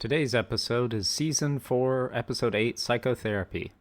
Today's episode is Season 4, Episode 8, Psychotherapy.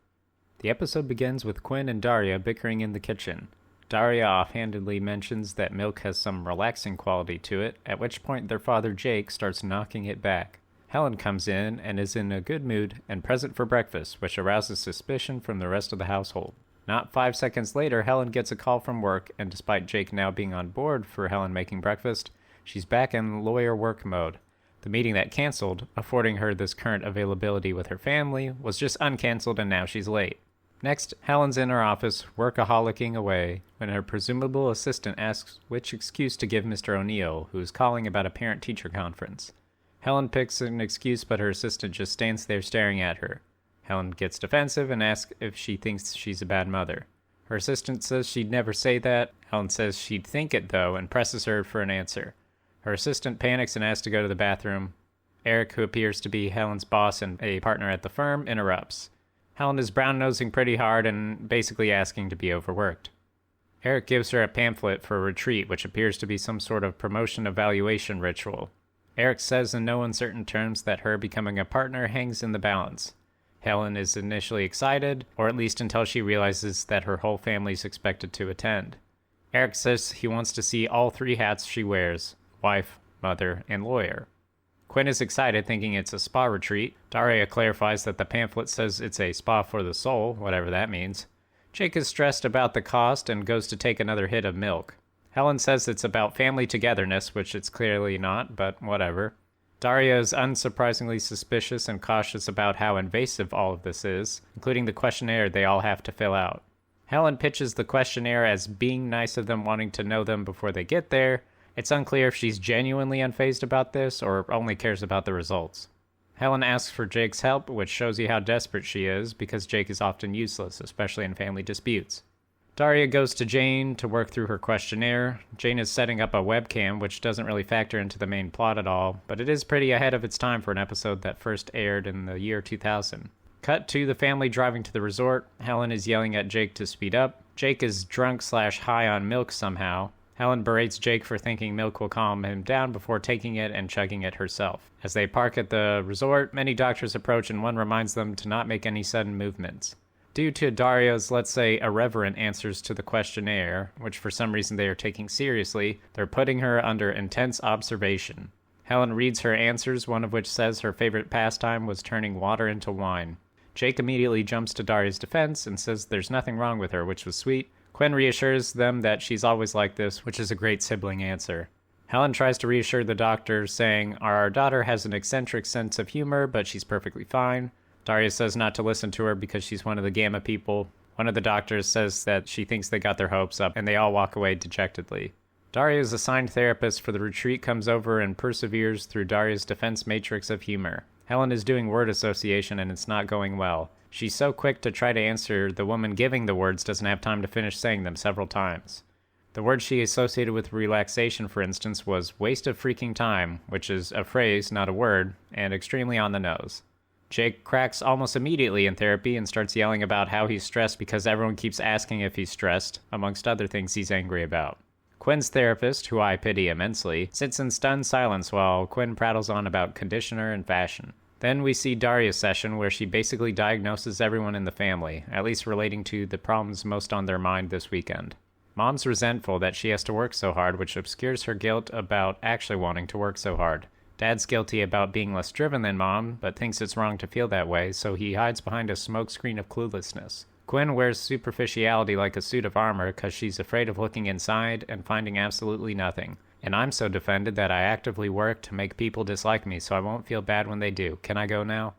The episode begins with Quinn and Daria bickering in the kitchen. Daria offhandedly mentions that milk has some relaxing quality to it, at which point their father Jake starts knocking it back. Helen comes in and is in a good mood and present for breakfast, which arouses suspicion from the rest of the household. Not 5 seconds later, Helen gets a call from work, and despite Jake now being on board for Helen making breakfast, she's back in lawyer work mode. The meeting that canceled, affording her this current availability with her family, was just uncanceled and now she's late. Next, Helen's in her office, workaholicking away, when her presumable assistant asks which excuse to give Mr. O'Neill, who is calling about a parent-teacher conference. Helen picks an excuse, but her assistant just stands there staring at her. Helen gets defensive and asks if she thinks she's a bad mother. Her assistant says she'd never say that. Helen says she'd think it, though, and presses her for an answer. Her assistant panics and asks to go to the bathroom. Eric, who appears to be Helen's boss and a partner at the firm, interrupts. Helen is brown-nosing pretty hard and basically asking to be overworked. Eric gives her a pamphlet for a retreat, which appears to be some sort of promotion evaluation ritual. Eric says in no uncertain terms that her becoming a partner hangs in the balance. Helen is initially excited, or at least until she realizes that her whole family is expected to attend. Eric says he wants to see all three hats she wears: wife, mother, and lawyer. Quinn is excited, thinking it's a spa retreat. Daria clarifies that the pamphlet says it's a spa for the soul, whatever that means. Jake is stressed about the cost and goes to take another hit of milk. Helen says it's about family togetherness, which it's clearly not, but whatever. Daria is unsurprisingly suspicious and cautious about how invasive all of this is, including the questionnaire they all have to fill out. Helen pitches the questionnaire as being nice of them wanting to know them before they get there. It's unclear if she's genuinely unfazed about this or only cares about the results. Helen asks for Jake's help, which shows you how desperate she is, because Jake is often useless, especially in family disputes. Daria goes to Jane to work through her questionnaire. Jane is setting up a webcam, which doesn't really factor into the main plot at all, but it is pretty ahead of its time for an episode that first aired in the year 2000. Cut to the family driving to the resort. Helen is yelling at Jake to speed up. Jake is drunk/high on milk somehow. Helen berates Jake for thinking milk will calm him down before taking it and chugging it herself. As they park at the resort, many doctors approach and one reminds them to not make any sudden movements. Due to Daria's, let's say, irreverent answers to the questionnaire, which for some reason they are taking seriously, they're putting her under intense observation. Helen reads her answers, one of which says her favorite pastime was turning water into wine. Jake immediately jumps to Daria's defense and says there's nothing wrong with her, which was sweet. Quinn reassures them that she's always like this, which is a great sibling answer. Helen tries to reassure the doctor, saying our daughter has an eccentric sense of humor, but she's perfectly fine. Daria says not to listen to her because she's one of the Gamma people. One of the doctors says that she thinks they got their hopes up, and they all walk away dejectedly. Daria's assigned therapist for the retreat comes over and perseveres through Daria's defense matrix of humor. Helen is doing word association and it's not going well. She's so quick to try to answer, the woman giving the words doesn't have time to finish saying them several times. The word she associated with relaxation, for instance, was waste of freaking time, which is a phrase, not a word, and extremely on the nose. Jake cracks almost immediately in therapy and starts yelling about how he's stressed because everyone keeps asking if he's stressed, amongst other things he's angry about. Quinn's therapist, who I pity immensely, sits in stunned silence while Quinn prattles on about conditioner and fashion. Then we see Daria's session where she basically diagnoses everyone in the family, at least relating to the problems most on their mind this weekend. Mom's resentful that she has to work so hard, which obscures her guilt about actually wanting to work so hard. Dad's guilty about being less driven than Mom, but thinks it's wrong to feel that way, so he hides behind a smokescreen of cluelessness. Quinn wears superficiality like a suit of armor because she's afraid of looking inside and finding absolutely nothing. And I'm so defended that I actively work to make people dislike me so I won't feel bad when they do. Can I go now?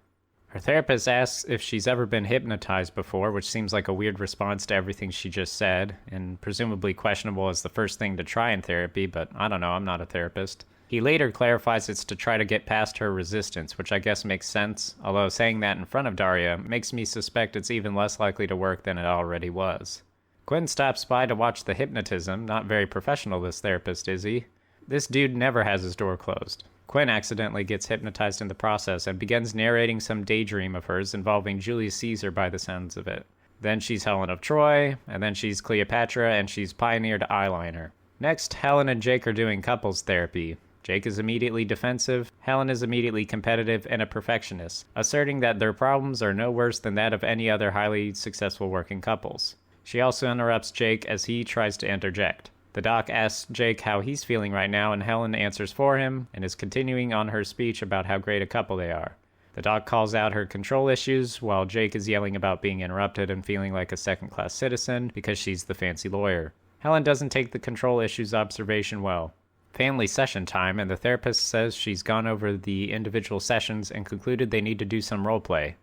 Her therapist asks if she's ever been hypnotized before, which seems like a weird response to everything she just said, and presumably questionable as the first thing to try in therapy, but I don't know, I'm not a therapist. He later clarifies it's to try to get past her resistance, which I guess makes sense, although saying that in front of Daria makes me suspect it's even less likely to work than it already was. Quinn stops by to watch the hypnotism. Not very professional, this therapist, is he? This dude never has his door closed. Quinn accidentally gets hypnotized in the process and begins narrating some daydream of hers involving Julius Caesar by the sounds of it. Then she's Helen of Troy, and then she's Cleopatra, and she's pioneered eyeliner. Next, Helen and Jake are doing couples therapy. Jake is immediately defensive, Helen is immediately competitive and a perfectionist, asserting that their problems are no worse than that of any other highly successful working couples. She also interrupts Jake as he tries to interject. The doc asks Jake how he's feeling right now, and Helen answers for him and is continuing on her speech about how great a couple they are. The doc calls out her control issues, while Jake is yelling about being interrupted and feeling like a second-class citizen because she's the fancy lawyer. Helen doesn't take the control issues observation well. Family session time, and the therapist says she's gone over the individual sessions and concluded they need to do some roleplay.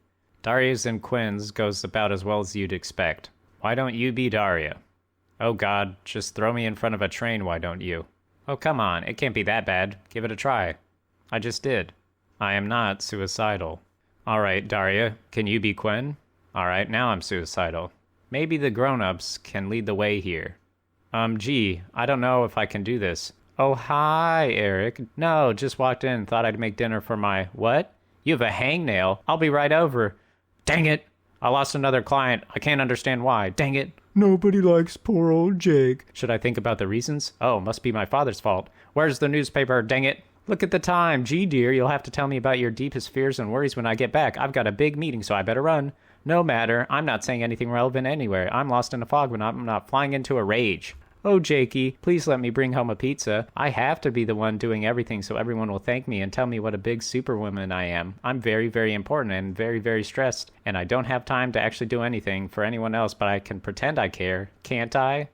Daria's and Quinn's goes about as well as you'd expect. Why don't you be Daria? Oh God, just throw me in front of a train, why don't you? Oh come on, it can't be that bad. Give it a try. I just did. I am not suicidal. Alright, Daria, can you be Quinn? Alright, now I'm suicidal. Maybe the grown-ups can lead the way here. Gee, I don't know if I can do this. Oh, hi, Eric. No, just walked in, thought I'd make dinner for my... What? You have a hangnail? I'll be right over. Dang it! I lost another client. I can't understand why. Dang it. Nobody likes poor old Jake. Should I think about the reasons? Oh, must be my father's fault. Where's the newspaper? Dang it. Look at the time. Gee, dear, you'll have to tell me about your deepest fears and worries when I get back. I've got a big meeting, so I better run. No matter. I'm not saying anything relevant anywhere. I'm lost in a fog when I'm not flying into a rage. Oh, Jakey, please let me bring home a pizza. I have to be the one doing everything so everyone will thank me and tell me what a big superwoman I am. I'm very, very important and very, very stressed, and I don't have time to actually do anything for anyone else, but I can pretend I care, can't I?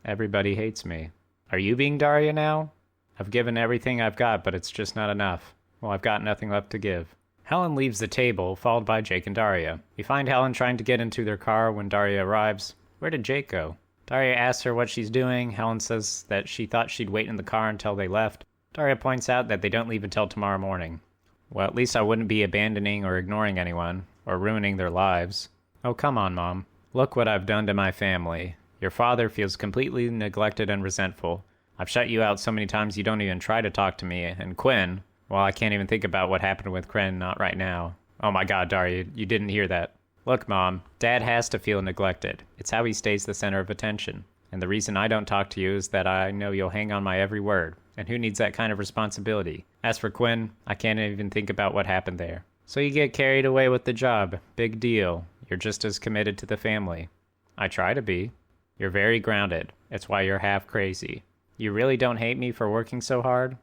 Everybody hates me. Are you being Daria now? I've given everything I've got, but it's just not enough. Well, I've got nothing left to give. Helen leaves the table, followed by Jake and Daria. We find Helen trying to get into their car when Daria arrives. Where did Jake go? Daria asks her what she's doing. Helen says that she thought she'd wait in the car until they left. Daria points out that they don't leave until tomorrow morning. Well, at least I wouldn't be abandoning or ignoring anyone, or ruining their lives. Oh, come on, Mom. Look what I've done to my family. Your father feels completely neglected and resentful. I've shut you out so many times you don't even try to talk to me, and Quinn, well, I can't even think about what happened with Quinn, not right now. Oh my God, Daria, you didn't hear that. Look, Mom, Dad has to feel neglected. It's how he stays the center of attention. And the reason I don't talk to you is that I know you'll hang on my every word. And who needs that kind of responsibility? As for Quinn, I can't even think about what happened there. So you get carried away with the job. Big deal. You're just as committed to the family. I try to be. You're very grounded. It's why you're half crazy. You really don't hate me for working so hard?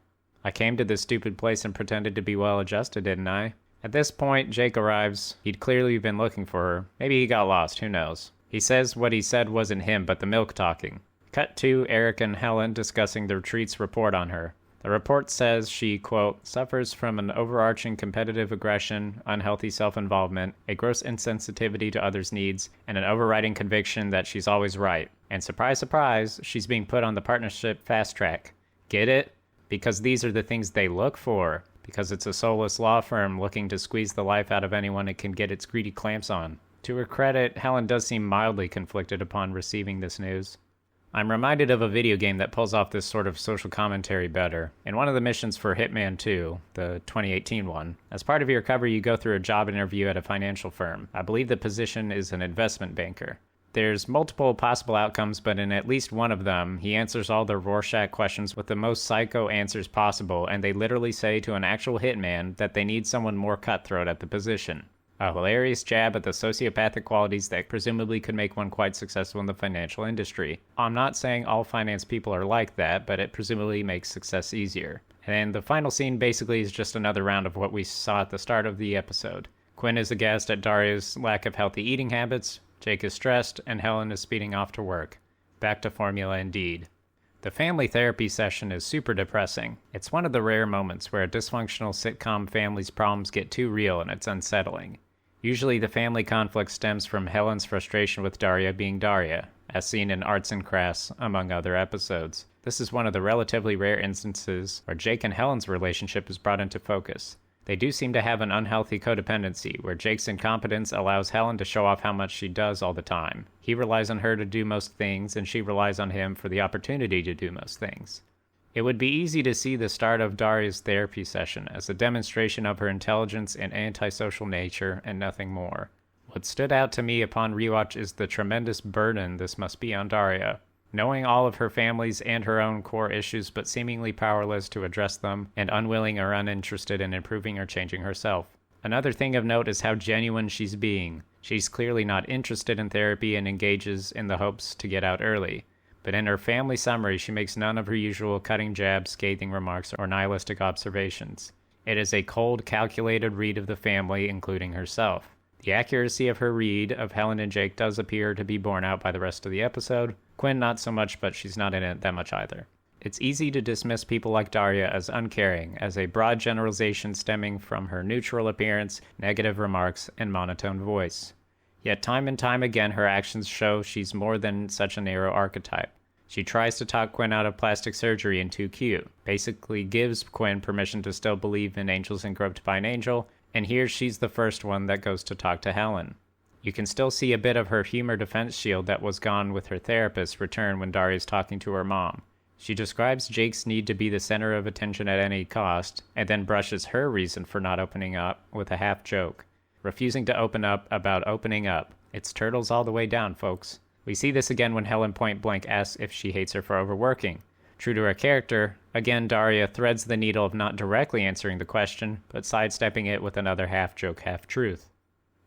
I came to this stupid place and pretended to be well adjusted, didn't I? At this point, Jake arrives. He'd clearly been looking for her. Maybe he got lost, who knows. He says what he said wasn't him, but the milk talking. Cut to Eric and Helen discussing the retreat's report on her. The report says she, quote, suffers from an overarching competitive aggression, unhealthy self-involvement, a gross insensitivity to others' needs, and an overriding conviction that she's always right. And surprise, surprise, she's being put on the partnership fast track. Get it? Because these are the things they look for. Because it's a soulless law firm looking to squeeze the life out of anyone it can get its greedy clamps on. To her credit, Helen does seem mildly conflicted upon receiving this news. I'm reminded of a video game that pulls off this sort of social commentary better. In one of the missions for Hitman 2, the 2018 one, as part of your cover you go through a job interview at a financial firm. I believe the position is an investment banker. There's multiple possible outcomes, but in at least one of them, he answers all the Rorschach questions with the most psycho answers possible, and they literally say to an actual hitman that they need someone more cutthroat at the position. A hilarious jab at the sociopathic qualities that presumably could make one quite successful in the financial industry. I'm not saying all finance people are like that, but it presumably makes success easier. And the final scene basically is just another round of what we saw at the start of the episode. Quinn is aghast at Daria's lack of healthy eating habits, Jake is stressed, and Helen is speeding off to work. Back to formula indeed. The family therapy session is super depressing. It's one of the rare moments where a dysfunctional sitcom family's problems get too real and it's unsettling. Usually the family conflict stems from Helen's frustration with Daria being Daria, as seen in Arts and Crafts, among other episodes. This is one of the relatively rare instances where Jake and Helen's relationship is brought into focus. They do seem to have an unhealthy codependency, where Jake's incompetence allows Helen to show off how much she does all the time. He relies on her to do most things, and she relies on him for the opportunity to do most things. It would be easy to see the start of Daria's therapy session as a demonstration of her intelligence and antisocial nature, and nothing more. What stood out to me upon rewatch is the tremendous burden this must be on Daria. Knowing all of her family's and her own core issues but seemingly powerless to address them, and unwilling or uninterested in improving or changing herself. Another thing of note is how genuine she's being. She's clearly not interested in therapy and engages in the hopes to get out early. But in her family summary, she makes none of her usual cutting jabs, scathing remarks, or nihilistic observations. It is a cold, calculated read of the family, including herself. The accuracy of her read of Helen and Jake does appear to be borne out by the rest of the episode. Quinn not so much, but she's not in it that much either. It's easy to dismiss people like Daria as uncaring, as a broad generalization stemming from her neutral appearance, negative remarks, and monotone voice. Yet time and time again her actions show she's more than such a narrow archetype. She tries to talk Quinn out of plastic surgery in Too Cute, basically gives Quinn permission to still believe in angels and groped by an angel, and here she's the first one that goes to talk to Helen. You can still see a bit of her humor defense shield that was gone with her therapist return when Daria's talking to her mom. She describes Jake's need to be the center of attention at any cost, and then brushes her reason for not opening up with a half joke. Refusing to open up about opening up. It's turtles all the way down, folks. We see this again when Helen point blank asks if she hates her for overworking. True to her character, again Daria threads the needle of not directly answering the question, but sidestepping it with another half-joke, half-truth.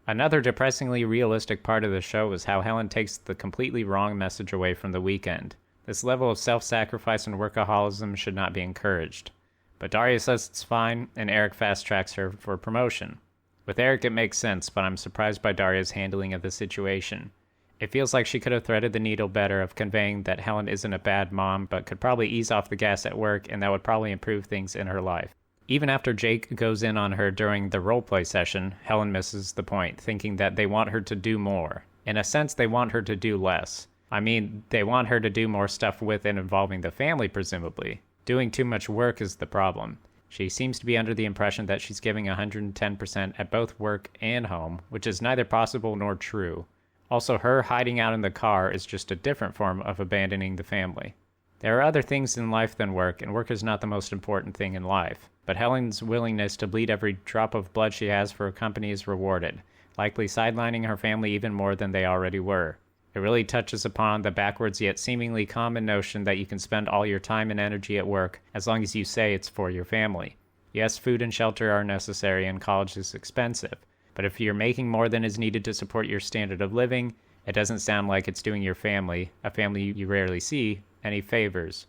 Another depressingly realistic part of the show is how Helen takes the completely wrong message away from the weekend. This level of self-sacrifice and workaholism should not be encouraged. But Daria says it's fine, and Eric fast-tracks her for promotion. With Eric it makes sense, but I'm surprised by Daria's handling of the situation. It feels like she could have threaded the needle better of conveying that Helen isn't a bad mom, but could probably ease off the gas at work, and that would probably improve things in her life. Even after Jake goes in on her during the roleplay session, Helen misses the point, thinking that they want her to do more. In a sense, they want her to do less. I mean, they want her to do more stuff with and involving the family, presumably. Doing too much work is the problem. She seems to be under the impression that she's giving 110% at both work and home, which is neither possible nor true. Also, her hiding out in the car is just a different form of abandoning the family. There are other things in life than work, and work is not the most important thing in life. But Helen's willingness to bleed every drop of blood she has for her company is rewarded, likely sidelining her family even more than they already were. It really touches upon the backwards yet seemingly common notion that you can spend all your time and energy at work as long as you say it's for your family. Yes, food and shelter are necessary and college is expensive, but if you're making more than is needed to support your standard of living, it doesn't sound like it's doing your family, a family you rarely see, any favors.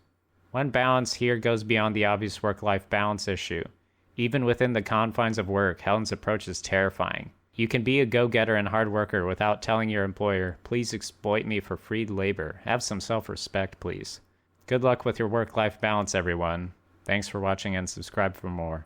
One balance here goes beyond the obvious work-life balance issue. Even within the confines of work, Helen's approach is terrifying. You can be a go-getter and hard worker without telling your employer, please exploit me for free labor. Have some self-respect, please. Good luck with your work-life balance, everyone. Thanks for watching and subscribe for more.